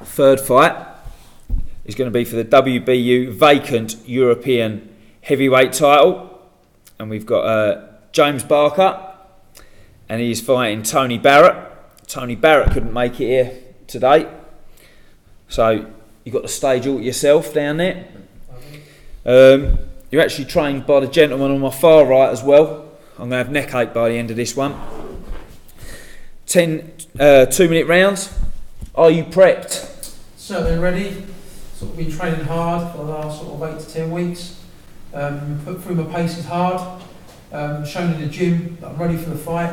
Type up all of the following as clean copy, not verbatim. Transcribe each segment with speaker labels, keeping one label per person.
Speaker 1: third fight is going to be for the WBU vacant European heavyweight title, and we've got James Barker, and he's fighting Tony Barrett. Tony Barrett couldn't make it here today, so you've got the stage all to yourself down there. You're actually trained by the gentleman on my far right as well. I'm going to have neck ache by the end of this one. 10 2-minute rounds. Are you prepped?
Speaker 2: Certainly ready. Sort of been training hard for the last sort of 8 to 10 weeks. Put through my paces hard. Shown in the gym that I'm ready for the fight.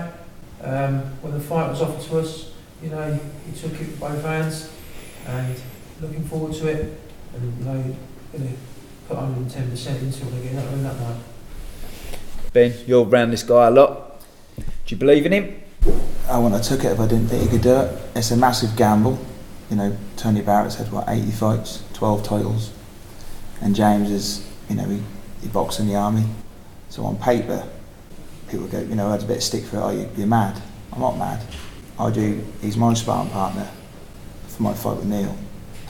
Speaker 2: When the fight was offered to us, he took it with both hands, and looking forward to it. And going to put 110% into it again that night.
Speaker 1: Ben, you're around this guy a lot. Do you believe in him?
Speaker 3: When I took it, if I didn't think he could do it, it's a massive gamble. Tony Barrett's had 80 fights, 12 titles, and James is, he boxed in the army. So on paper, people go, I had a bit of stick for it. Oh, you're mad. I'm not mad. He's my sparring partner for my fight with Neil,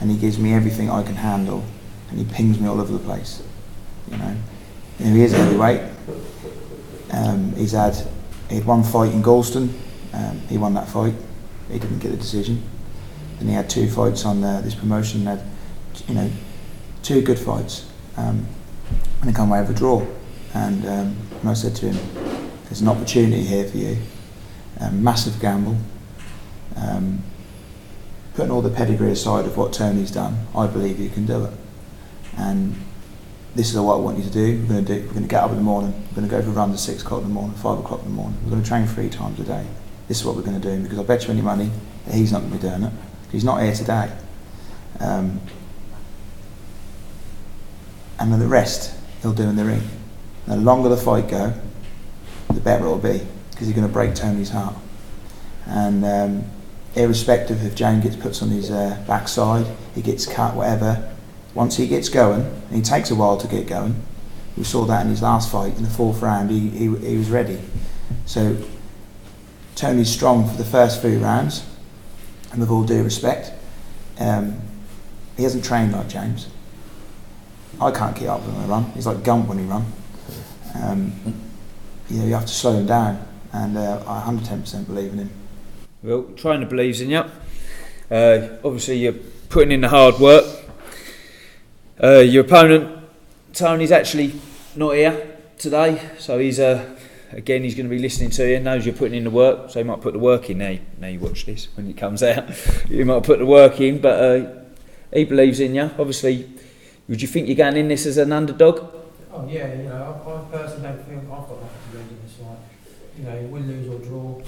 Speaker 3: and he gives me everything I can handle, and he pings me all over the place. He is heavyweight. He had one fight in Galvin. He won that fight. He didn't get the decision. And he had 2 fights on this promotion. Had, 2 good fights, and he come away with a draw. And I said to him, "There's an opportunity here for you. Massive gamble. Putting all the pedigree aside of what Tony's done, I believe you can do it. And this is what I want you to do. We're going to get up in the morning. We're going to go for runs at 6 o'clock in the morning, 5 o'clock in the morning. We're going to train 3 times a day. This is what we're going to do, because I bet you any money that he's not going to be doing it. He's not here today. And then the rest he'll do in the ring. And the longer the fight go, the better it'll be, because he's going to break Tony's heart. And irrespective if James gets puts on his backside, he gets cut, whatever. Once he gets going, and he takes a while to get going, we saw that in his last fight in the 4th round. He was ready. So Tony's strong for the first 3 rounds, and with all due respect, he hasn't trained like James. I can't keep up with him when I run. He's like Gump when he run. You have to slow him down, and I 110% believe in him.
Speaker 1: Well, trainer believes in you. Obviously, you're putting in the hard work. Your opponent, Tony's actually not here today, so he's again, he's going to be listening to you, knows you're putting in the work, so he might put the work in. Now you watch this when it comes out. You might put the work in, but he believes in you. Obviously, would you think you're going in this as an underdog?
Speaker 2: Oh yeah, I personally don't think I've got nothing to lose in this fight. Win, lose or draw.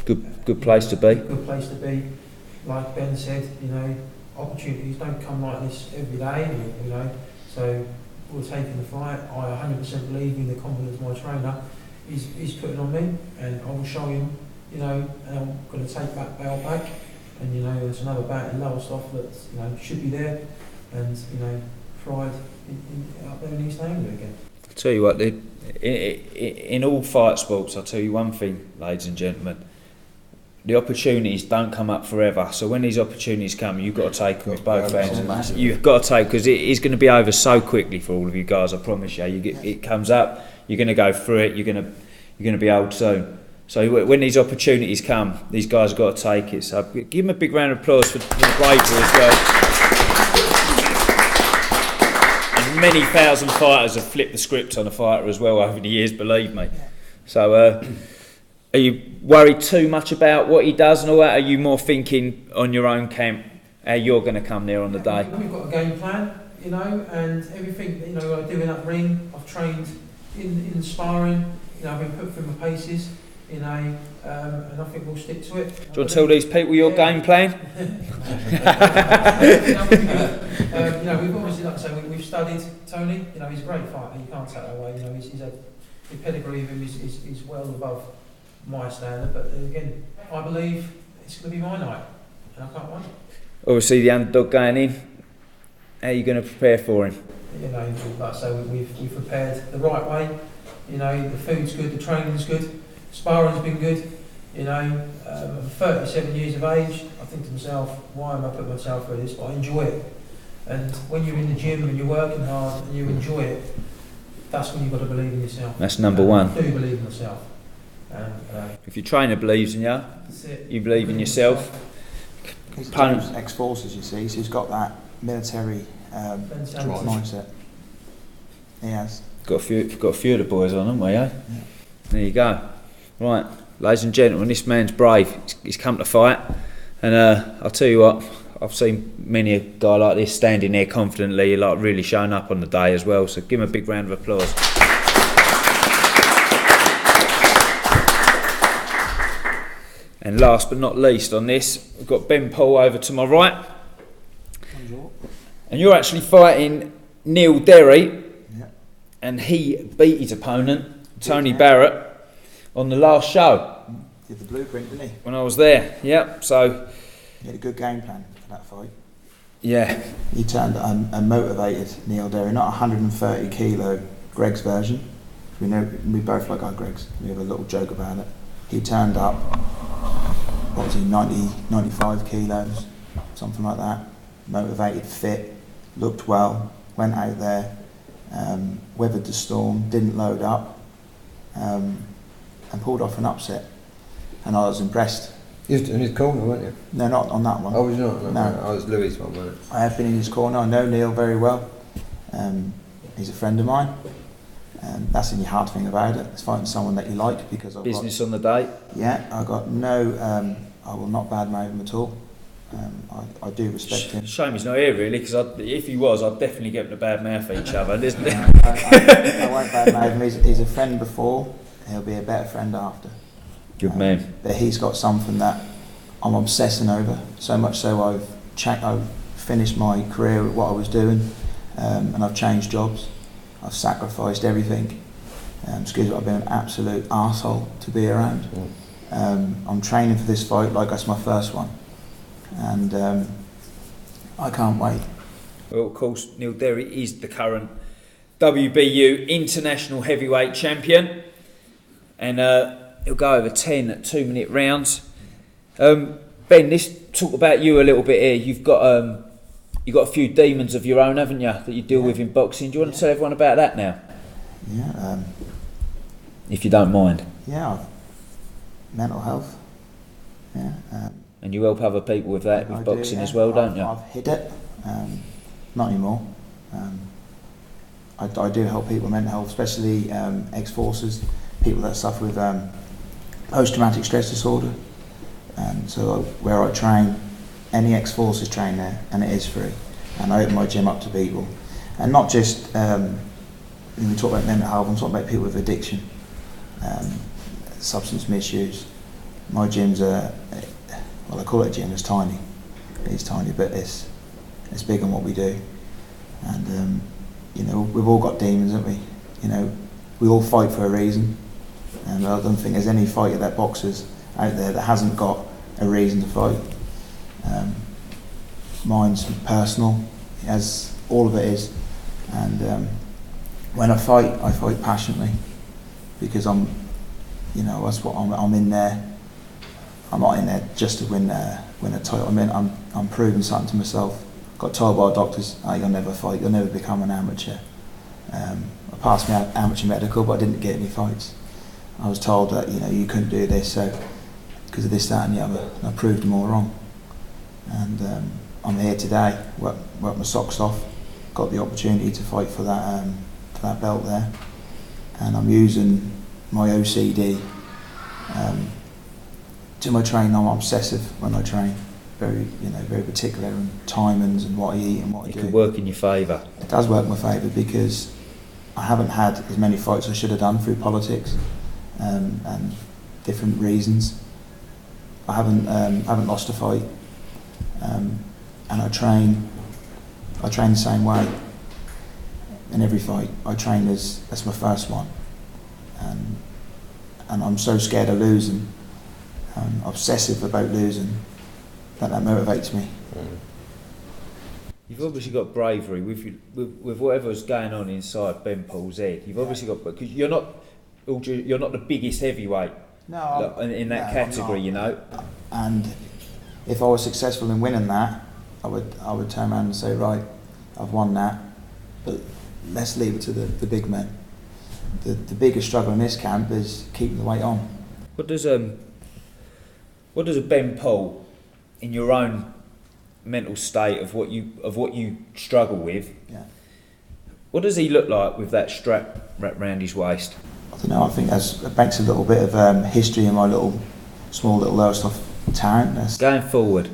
Speaker 1: Good place to be.
Speaker 2: Good place to be. Like Ben said, opportunities don't come like this every day. So we're taking the fight. I 100% believe in the confidence my trainer is putting on me, and I will show him. And I'm going to take that belt back, and there's another bout in Lowestoft that should be there, and pride up there in East Anglia again.
Speaker 1: I'll tell you what, in all fight sports, I'll tell you one thing, ladies and gentlemen. The opportunities don't come up forever, so when these opportunities come, you've got to take them with both hands. You've got to take, because it is going to be over so quickly for all of you guys. I promise you. It comes up, you're going to go through it. You're going to be old soon. So when these opportunities come, these guys have got to take it. So give them a big round of applause for the bravery as well. And many thousand fighters have flipped the script on a fighter as well over the years. Believe me. So. Are you worried too much about what he does and all that? Are you more thinking on your own camp how you're going to come there on the day?
Speaker 2: We've got a game plan, and everything I do in that ring, I've trained in sparring. I've been put through my paces, and I think we'll stick to it. Do you
Speaker 1: want to tell these people your game plan?
Speaker 2: We've obviously, like I say, we've studied Tony. He's a great fighter. You can't take that away. The pedigree of him is well above my standard, but again, I believe it's going to be my night, and I can't wait.
Speaker 1: Obviously, the underdog going in. How are you going to prepare for him?
Speaker 2: Like I say, we've prepared the right way. The food's good, the training's good, sparring's been good. You know, I'm 37 years of age. I think to myself, why am I putting myself through this? But I enjoy it. And when you're in the gym and you're working hard and you enjoy it, that's when you've got to believe in yourself.
Speaker 1: That's number one.
Speaker 2: I do believe in myself.
Speaker 1: If your trainer believes in you, you believe in yourself.
Speaker 3: He's ex-forces, you see, so he's got that military mindset. He has.
Speaker 1: Got a few of the boys on, haven't we, eh? Yeah. There you go. Right, ladies and gentlemen, this man's brave. He's come to fight, and I'll tell you what, I've seen many a guy like this standing there confidently, like really showing up on the day as well. So give him a big round of applause. And last but not least on this, we've got Ben Poole over to my right.
Speaker 3: Bonjour.
Speaker 1: And you're actually fighting Neil Derry.
Speaker 3: Yeah.
Speaker 1: And he beat his opponent, Tony Barrett, on the last show.
Speaker 3: Did the blueprint, didn't he?
Speaker 1: When I was there, yep. So
Speaker 3: he had a good game plan for that fight.
Speaker 1: Yeah.
Speaker 3: He turned a motivated Neil Derry, not 130 kilo Greg's version. We know we both like our Gregs. We have a little joke about it. He turned up, what was he, 90, 95 kilos, something like that. Motivated, fit, looked well, went out there, weathered the storm, didn't load up, and pulled off an upset. And I was impressed.
Speaker 4: You was in his corner, weren't you?
Speaker 3: No, not on that one.
Speaker 4: Oh, was you not?
Speaker 3: No.
Speaker 4: I was Louis' one, wasn't it?
Speaker 3: I have been in his corner. I know Neil very well. He's a friend of mine. That's the only hard thing about it. It's finding someone that you like because I've
Speaker 1: business on the day.
Speaker 3: Yeah, I got no. I will not badmouth him at all. I do respect him.
Speaker 1: Shame he's not here really, because if he was, I'd definitely get him to bad mouth each other, isn't it?
Speaker 3: I won't badmouth him. He's a friend before. He'll be a better friend after.
Speaker 1: Good man.
Speaker 3: But he's got something that I'm obsessing over. So much so I've finished my career at what I was doing, and I've changed jobs. I've sacrificed everything. Excuse me, I've been an absolute arsehole to be around. I'm training for this fight like that's my first one. And I can't wait.
Speaker 1: Well, of course, Neil Derry is the current WBU International Heavyweight Champion. And he'll go over 10 2-minute rounds. Ben, let's talk about you a little bit here. You've got a few demons of your own, haven't you, that you deal with in boxing. Do you want to tell everyone about that now?
Speaker 3: Yeah.
Speaker 1: If you don't mind.
Speaker 3: Yeah. Mental health. Yeah.
Speaker 1: And you help other people with that, with boxing as well, don't you?
Speaker 3: I've hit it. Not anymore. I do help people with mental health, especially ex-forces, people that suffer with post-traumatic stress disorder. And so where I train, any ex-forces train there, and it is free. And I open my gym up to people. And not just, when we talk about mental health, I'm talking about people with addiction, substance misuse. My gym's well, I call it a gym, it's tiny. It's tiny, but it's big on what we do. And, we've all got demons, haven't we? We all fight for a reason. And I don't think there's any fighter that boxers out there that hasn't got a reason to fight. Mine's personal, as all of it is. And when I fight passionately, because that's what I'm in there. I'm not in there just to win a title. I'm proving something to myself. Got told by doctors, you'll never fight, you'll never become an amateur. I passed my amateur medical, but I didn't get any fights. I was told that you couldn't do this, so because of this, that, and the other. And I proved them all wrong. And I'm here today. Worked my socks off. Got the opportunity to fight for that belt there, and I'm using my OCD to my training. I'm obsessive when I train. Very particular in timings and what I eat and what I do.
Speaker 1: It could work in your favour.
Speaker 3: It does work in my favour because I haven't had as many fights as I should have done through politics and different reasons. I haven't lost a fight, and I train the same way. In every fight, I train as that's my first one, and I'm so scared of losing. I'm obsessive about losing. That motivates me.
Speaker 1: You've obviously got bravery with whatever's going on inside Ben Poole's head. You've obviously got, because you're not the biggest heavyweight.
Speaker 3: No,
Speaker 1: in that
Speaker 3: no,
Speaker 1: category, you know.
Speaker 3: And if I was successful in winning that, I would turn around and say, right, I've won that, but let's leave it to the big men. The biggest struggle in this camp is keeping the weight on.
Speaker 1: What does a Ben Poole, in your own mental state of what you struggle with, what does he look like with that strap wrapped round his waist?
Speaker 3: I don't know. I think that makes a little bit of history in my small little Lowestoft town.
Speaker 1: Going forward,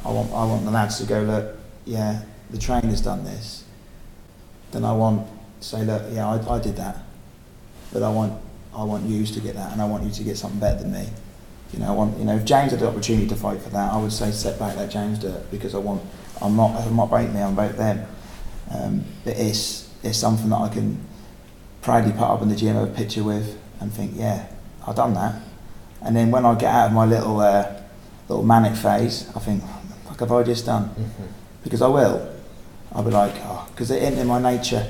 Speaker 3: I want the lads to go, look, yeah, the trainer's done this. Then I want to say, look, yeah, I did that, but I want you to get that, and I want you to get something better than me. If James had the opportunity to fight for that, I would say set back, let James do it, because I'm not breaking me, I'm about them. But it's something that I can proudly put up in the gym, have a picture with, and think, yeah, I've done that. And then when I get out of my little manic phase, I think, what have I just done? Mm-hmm. Because I will. I'll be like, because it ain't in my nature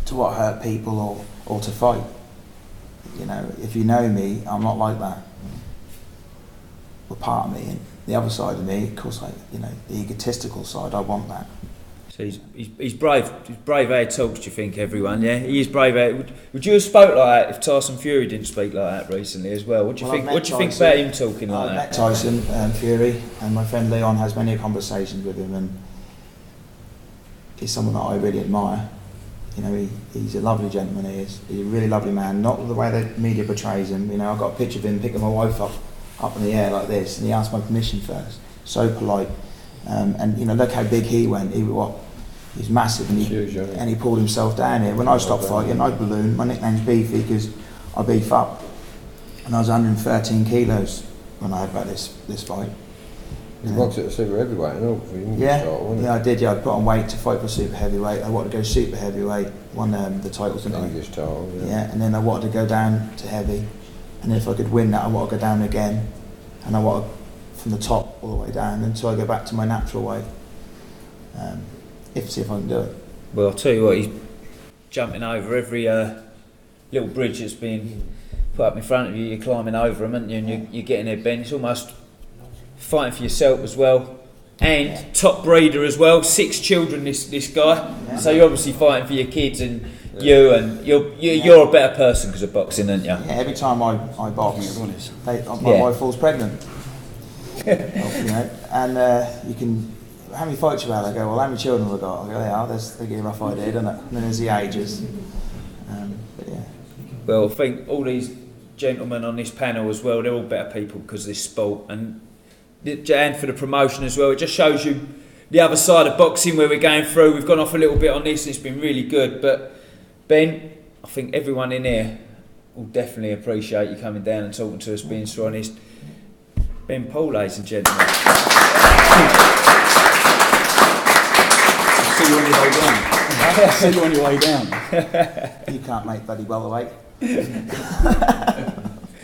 Speaker 3: to hurt people or to fight. If you know me, I'm not like that. But part of me, and the other side of me, of course, the egotistical side, I want that.
Speaker 1: So he's brave. He's brave how he talks, do you think, everyone? Yeah, he is brave how would you have spoke like that if Tyson Fury didn't speak like that recently as well? What do you think? What do you think about him talking like that? I met
Speaker 3: Tyson Fury, and my friend Leon has many conversations with him, and he's someone that I really admire. He's a lovely gentleman. He's a really lovely man. Not the way the media portrays him. I got a picture of him picking my wife up in the air like this, and he asked my permission first. So polite, and look how big he went. He's massive, and he pulled himself down here. When I stopped fighting, I ballooned. My nickname's Beefy because I beef up, and I was 113 kilos when I had about this fight.
Speaker 4: You boxed at a super heavyweight and all.
Speaker 3: I did. Yeah, I put on weight to fight for super heavyweight. I wanted to go super heavyweight. Won the titles, didn't I?
Speaker 4: English title.
Speaker 3: Yeah, and then I wanted to go down to heavy, and if I could win that, I want to go down again, and I want to, from the top all the way down until I go back to my natural weight. See if I can do it.
Speaker 1: Well, I'll tell you what, he's jumping over every little bridge that's been put up in front of you. You're climbing over them, and you're getting there, Ben. It's almost fighting for yourself as well, and top breeder as well. 6 children, this guy. Yeah. So you're obviously fighting for your kids and you're a better person because of boxing, aren't you?
Speaker 3: Yeah. Every time I box, my wife falls pregnant. And you can. How many fights you had? I go, well, how many children have I got? I go, they give you a rough idea, don't it? And then there's the ages. But yeah.
Speaker 1: Well, I think all these gentlemen on this panel as well, they're all better people because of this sport. And for the promotion as well, it just shows you the other side of boxing where we're going through. We've gone off a little bit on this, and it's been really good. But Ben, I think everyone in here will definitely appreciate you coming down and talking to us, being so honest. Ben Poole, ladies and gentlemen.
Speaker 5: See you on your way down. See you on your way down.
Speaker 3: You can't make bloody welterweight.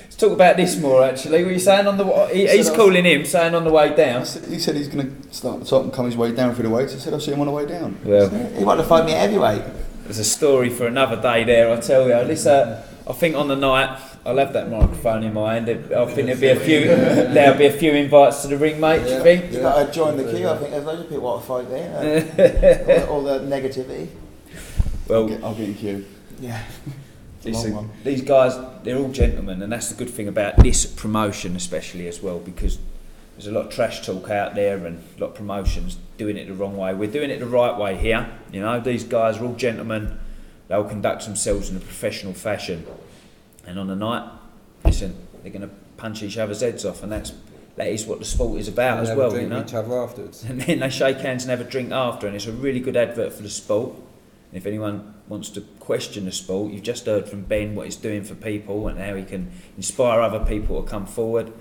Speaker 1: Let's talk about this more actually. What are you saying on the? He's calling him, saying on the way down.
Speaker 5: He said he's going to start at the top and come his way down through the weights. I said I'll see him on the way down.
Speaker 1: Well,
Speaker 3: he wanted to fight me at heavyweight.
Speaker 1: There's a story for another day there. I tell you. Listen, I think on the night I'll have that microphone in my hand. I think there'll be a few invites to the ring, mate. Do you think?
Speaker 3: You've got to join the queue. I think there's loads of people want to fight there. all the negativity.
Speaker 5: Well, I'll get in queue.
Speaker 3: Yeah.
Speaker 1: These guys, they're all gentlemen, and that's the good thing about this promotion especially as well, because there's a lot of trash talk out there and a lot of promotions doing it the wrong way. We're doing it the right way here. These guys are all gentlemen. They'll conduct themselves in a professional fashion, and on the night, listen, they're going to punch each other's heads off, and that is what the sport is about as well.
Speaker 4: Drink each other afterwards.
Speaker 1: And then they shake hands and have a drink after, and it's a really good advert for the sport. And if anyone wants to question the sport, you've just heard from Ben what he's doing for people and how he can inspire other people to come forward.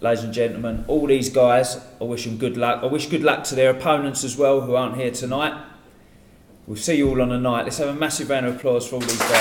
Speaker 1: Ladies and gentlemen, all these guys, I wish them good luck. I wish good luck to their opponents as well who aren't here tonight. We'll see you all on the night. Let's have a massive round of applause for all these guys.